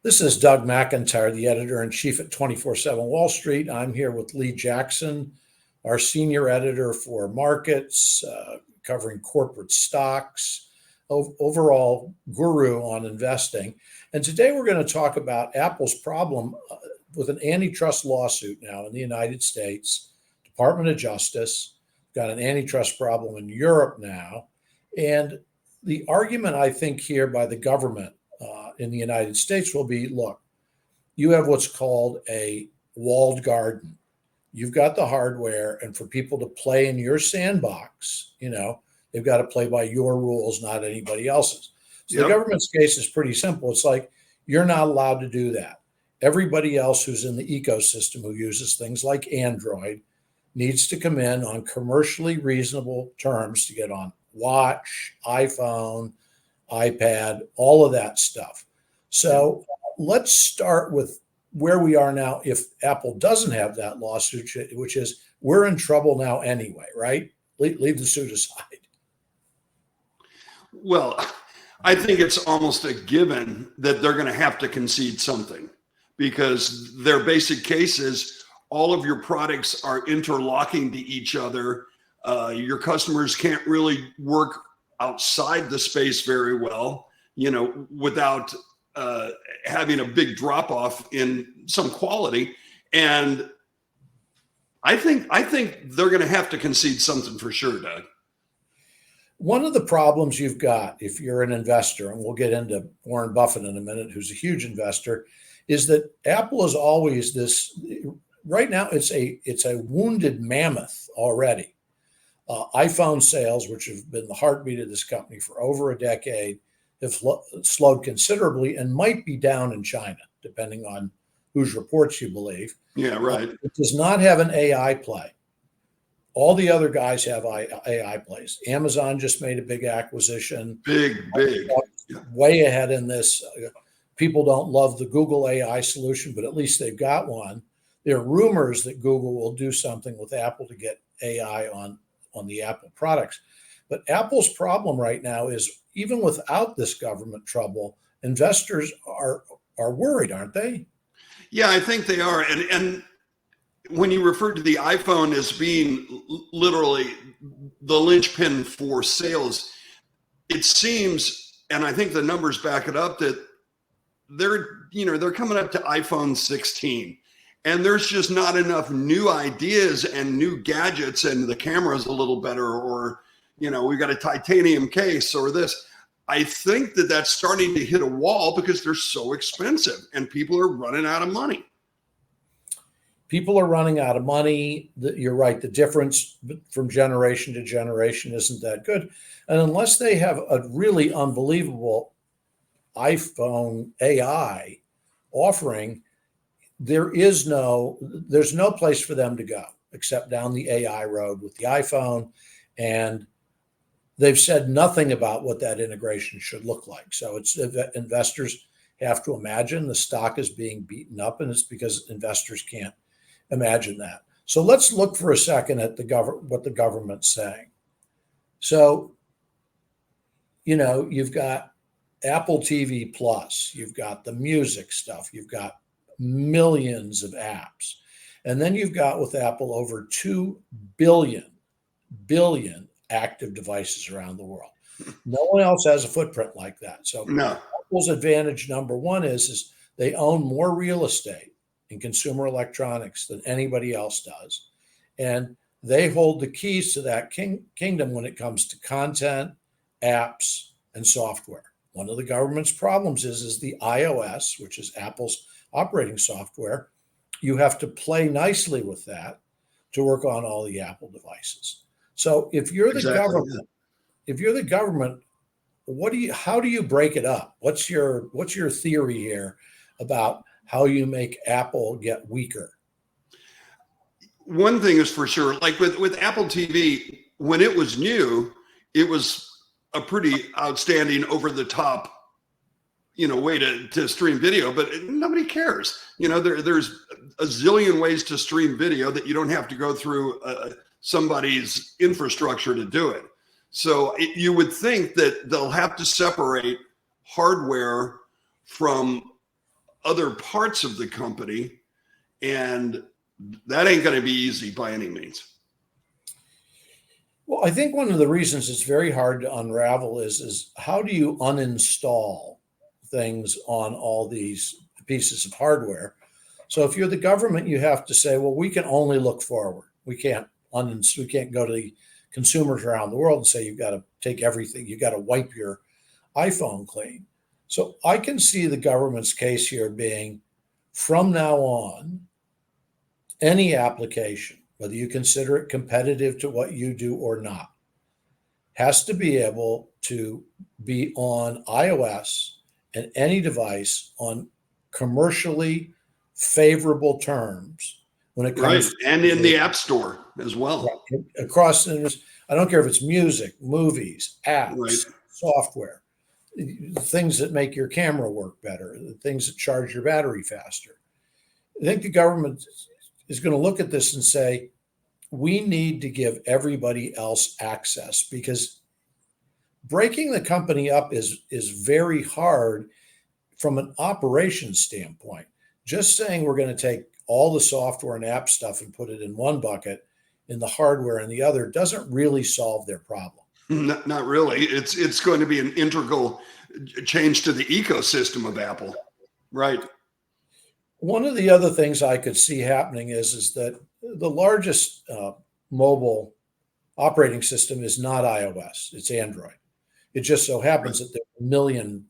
This is Doug McIntyre, the editor-in-chief at 24/7 Wall Street. I'm here with Lee Jackson, our senior editor for markets, covering corporate stocks, overall guru on investing. And today we're going to talk about Apple's problem with an antitrust lawsuit now in the United States, Department of Justice, got an antitrust problem in Europe now. And the argument, I think, here by the government in the United States will be, look, you have what's called a walled garden. You've got the hardware, and for people to play in your sandbox, they've got to play by your rules, not anybody else's. So The government's case is pretty simple. It's like, you're not allowed to do that. Everybody else who's in the ecosystem who uses things like Android needs to come in on commercially reasonable terms to get on watch, iPhone, iPad, all of that stuff. So let's start with where we are now if Apple doesn't have that lawsuit, which is we're in trouble now anyway, right? Leave the suit aside. Well, I think it's almost a given that they're going to have to concede something, because their basic case is all of your products are interlocking to each other. Your customers can't really work outside the space very well, without having a big drop off in some quality. And I think they're going to have to concede something for sure, Doug. One of the problems you've got if you're an investor, and we'll get into Warren Buffett in a minute, who's a huge investor, is that Apple is always this. Right now, it's a wounded mammoth already. iPhone sales, which have been the heartbeat of this company for over a decade, have slowed considerably and might be down in China, depending on whose reports you believe. Yeah, right. It does not have an AI play. All the other guys have AI plays. Amazon just made a big acquisition. Big. Way ahead in this. People don't love the Google AI solution, but at least they've got one. There are rumors that Google will do something with Apple to get AI on the Apple products. But Apple's problem right now is, even without this government trouble, investors are worried, aren't they? Yeah, I think they are. And when you refer to the iPhone as being literally the linchpin for sales, it seems, and I think the numbers back it up, that they're coming up to iPhone 16. And there's just not enough new ideas and new gadgets, and the camera's a little better, or, we've got a titanium case or this. I think that's starting to hit a wall because they're so expensive and people are running out of money. People are running out of money. You're right. The difference from generation to generation isn't that good. And unless they have a really unbelievable iPhone AI offering, there's no place for them to go except down the AI road with the iPhone. And they've said nothing about what that integration should look like. So investors have to imagine the stock is being beaten up, and it's because investors can't imagine that. So let's look for a second at what the government's saying. So, you've got Apple TV Plus, you've got the music stuff, you've got millions of apps. And then you've got with Apple over 2 billion active devices around the world. No one else has a footprint like that. So no. Apple's advantage number one is they own more real estate in consumer electronics than anybody else does. And they hold the keys to that kingdom when it comes to content, apps, and software. One of the government's problems is the iOS, which is Apple's operating software. You have to play nicely with that to work on all the Apple devices. So if you're the government, how do you break it up? What's your theory here about how you make Apple get weaker? One thing is for sure, like with Apple TV, when it was new, it was a pretty outstanding over the top, way to stream video, but nobody cares. There's a zillion ways to stream video that you don't have to go through somebody's infrastructure to do it. So you would think that they'll have to separate hardware from other parts of the company, and that ain't going to be easy by any means. Well, I think one of the reasons it's very hard to unravel is how do you uninstall things on all these pieces of hardware? So if you're the government, you have to say, well, we can only look forward. We can't go to the consumers around the world and say, you've got to take everything. You've got to wipe your iPhone clean. So I can see the government's case here being, from now on, any application, whether you consider it competitive to what you do or not, has to be able to be on iOS and any device on commercially favorable terms when it comes right, and in the App Store as well. Across, I don't care if it's music, movies, apps, right. software, things that make your camera work better, the things that charge your battery faster. I think the government is going to look at this and say, we need to give everybody else access, because breaking the company up is very hard from an operations standpoint. Just saying we're going to take all the software and app stuff and put it in one bucket and the hardware in the other doesn't really solve their problem. Not really. It's going to be an integral change to the ecosystem of Apple. Right. One of the other things I could see happening is that the largest mobile operating system is not iOS, it's Android. It just so happens that there are 1 million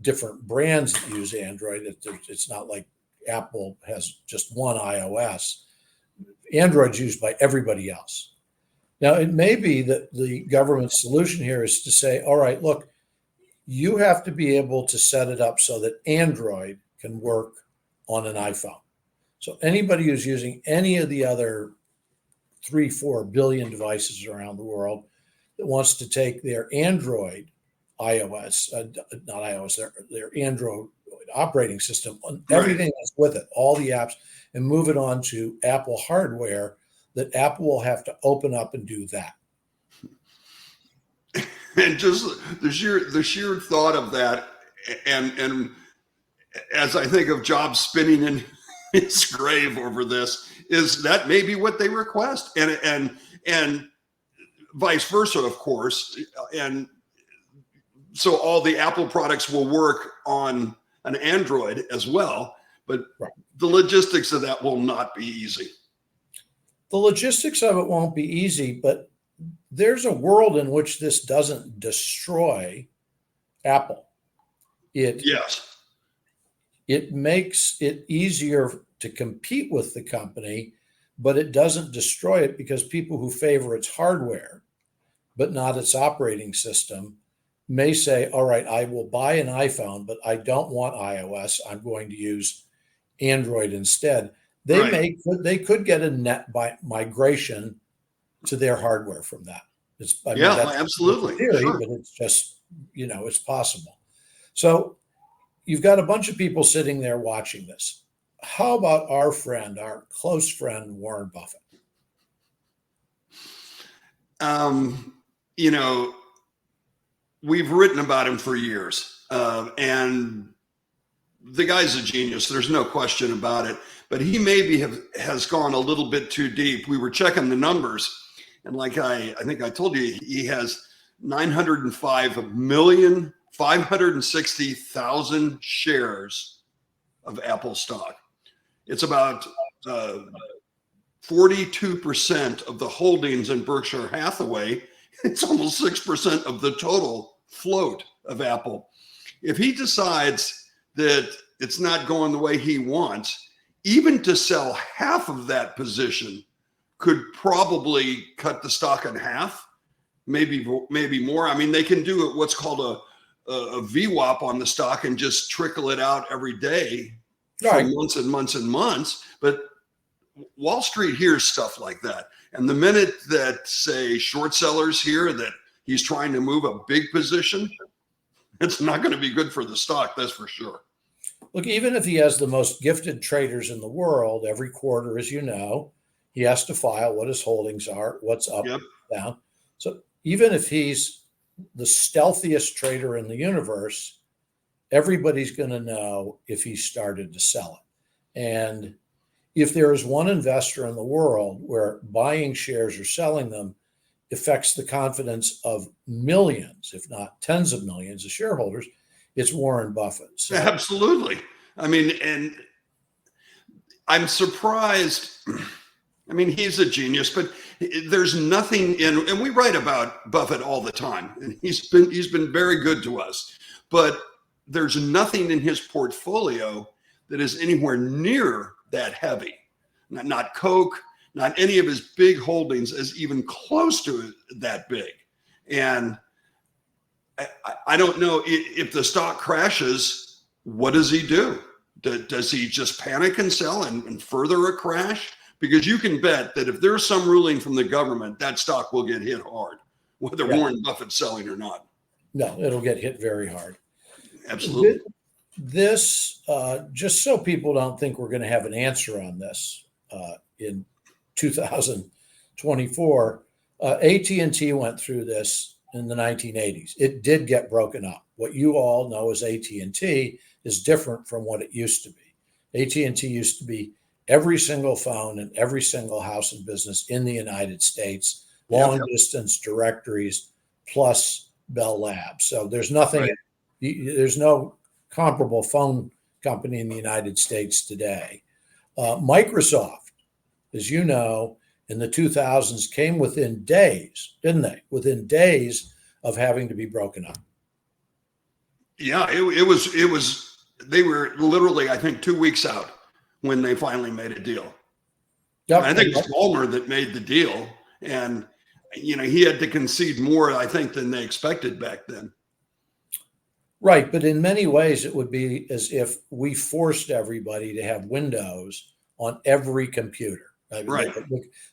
different brands that use Android. It's not like Apple has just one iOS. Android's used by everybody else. Now, it may be that the government's solution here is to say, all right, look, you have to be able to set it up so that Android can work on an iPhone. So anybody who's using any of the other 3-4 billion devices around the world that wants to take their Android iOS, not iOS, their Android operating system, everything that's with it, all the apps, and move it on to Apple hardware, that Apple will have to open up and do that. And just the sheer thought of that, and as I think of Jobs spinning in his grave over this, is that maybe what they request, and vice versa, of course, and so all the Apple products will work on an Android as well, but the logistics of that will not be easy. The logistics of it won't be easy, but there's a world in which this doesn't destroy Apple. It makes it easier to compete with the company, but it doesn't destroy it, because people who favor its hardware, but not its operating system, may say, all right, I will buy an iPhone, but I don't want iOS. I'm going to use Android instead. They could get a net migration to their hardware from that. Absolutely. Theory, sure. But it's just, it's possible. So you've got a bunch of people sitting there watching this. How about our close friend, Warren Buffett? We've written about him for years, and the guy's a genius. There's no question about it. But he maybe has gone a little bit too deep. We were checking the numbers, and like I think I told you, he has 905,560,000 shares of Apple stock. It's about 42% of the holdings in Berkshire Hathaway. It's almost 6% of the total float of Apple. If he decides that it's not going the way he wants, even to sell half of that position could probably cut the stock in half, maybe more. I mean, they can do what's called a VWAP on the stock and just trickle it out every day for months and months and months. But Wall Street hears stuff like that. And the minute that, say, short sellers hear that he's trying to move a big position, it's not going to be good for the stock, that's for sure. Look, even if he has the most gifted traders in the world, every quarter, as you know, he has to file what his holdings are, what's up, down. So even if he's the stealthiest trader in the universe, everybody's going to know if he started to sell it. And if there is one investor in the world where buying shares or selling them affects the confidence of millions, if not tens of millions of shareholders, it's Warren Buffett. So, absolutely. I mean, and I'm surprised. I mean, he's a genius, but there's nothing in, and we write about Buffett all the time, and he's been very good to us, but there's nothing in his portfolio that is anywhere near that heavy. Not Coke, not any of his big holdings is even close to that big. And I don't know if the stock crashes, what does he do? Does he just panic and sell and further a crash? Because you can bet that if there's some ruling from the government, that stock will get hit hard, whether Warren Buffett's selling or not. No, it'll get hit very hard. Absolutely. This, just so people don't think we're going to have an answer on this in 2024, AT&T went through this in the 1980s. It did get broken up. What you all know as AT&T is different from what it used to be. AT&T used to be every single phone in every single house and business in the United States, long distance directories plus Bell Labs. So there's nothing, there's no comparable phone company in the United States today. Microsoft, as you know, in the 2000s came within days, didn't they? Within days of having to be broken up. Yeah, it was, they were literally, I think, 2 weeks out when they finally made a deal. Yep. I think it's Ballmer that made the deal. And, you know, he had to concede more, I think, than they expected back then. Right. But in many ways, it would be as if we forced everybody to have Windows on every computer. I mean, right.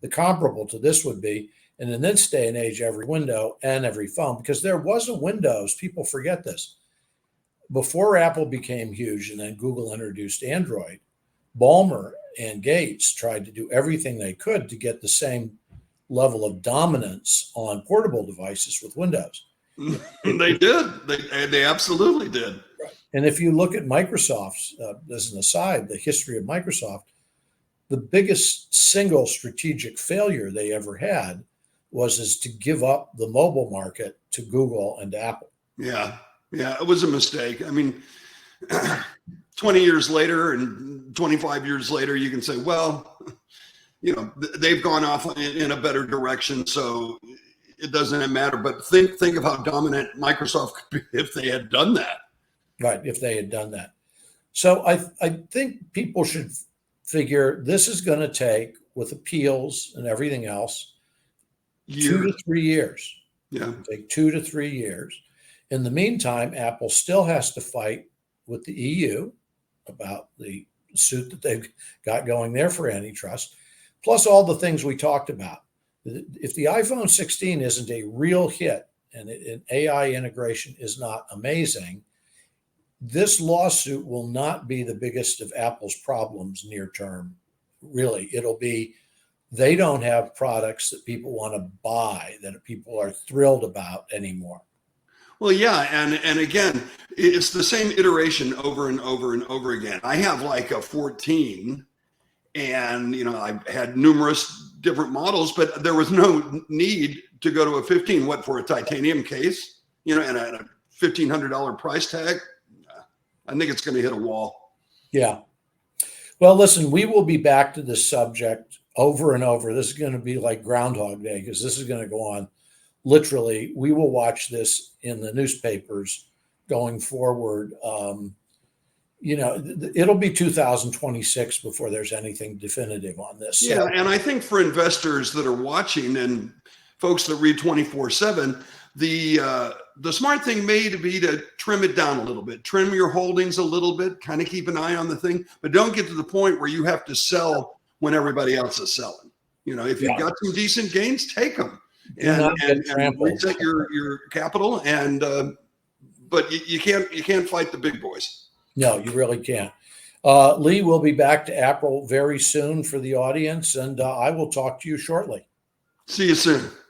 The comparable to this would be, and in this day and age, every window and every phone, because there wasn't Windows. People forget this. Before Apple became huge and then Google introduced Android, Ballmer and Gates tried to do everything they could to get the same level of dominance on portable devices with Windows. They did. They absolutely did. Right. And if you look at Microsoft's, as an aside, the history of Microsoft, the biggest single strategic failure they ever had was to give up the mobile market to Google and Apple. Yeah. Yeah, it was a mistake. I mean, 20 years later and 25 years later, you can say, well, you know, they've gone off in a better direction, so it doesn't matter. But think of how dominant Microsoft could be if they had done that. Right, if they had done that. So I think people should figure this is going to take, with appeals and everything else, 2 to 3 years. Yeah, it'll take 2 to 3 years. In the meantime, Apple still has to fight with the EU about the suit that they've got going there for antitrust, plus all the things we talked about. If the iPhone 16 isn't a real hit and AI integration is not amazing, this lawsuit will not be the biggest of Apple's problems near term. Really, it'll be they don't have products that people want to buy, that people are thrilled about anymore. Well, yeah, and again, it's the same iteration over and over and over again. I have like a 14, and you know, I've had numerous different models, but there was no need to go to a 15. What, for a titanium case, you know, and a $1,500 price tag? I think it's going to hit a wall. Yeah. Well, listen, we will be back to this subject over and over. This is going to be like Groundhog Day, because this is going to go on. Literally, we will watch this in the newspapers going forward. You know, it'll be 2026 before there's anything definitive on this. Yeah, and I think for investors that are watching and folks that read 24/7, the smart thing may be to trim it down a little bit, trim your holdings a little bit, kind of keep an eye on the thing, but don't get to the point where you have to sell when everybody else is selling. You know, if you've got some decent gains, take them. And reset your capital, and but you can't fight the big boys. No, you really can't. Lee will be back to Apple very soon for the audience, and I will talk to you shortly. See you soon.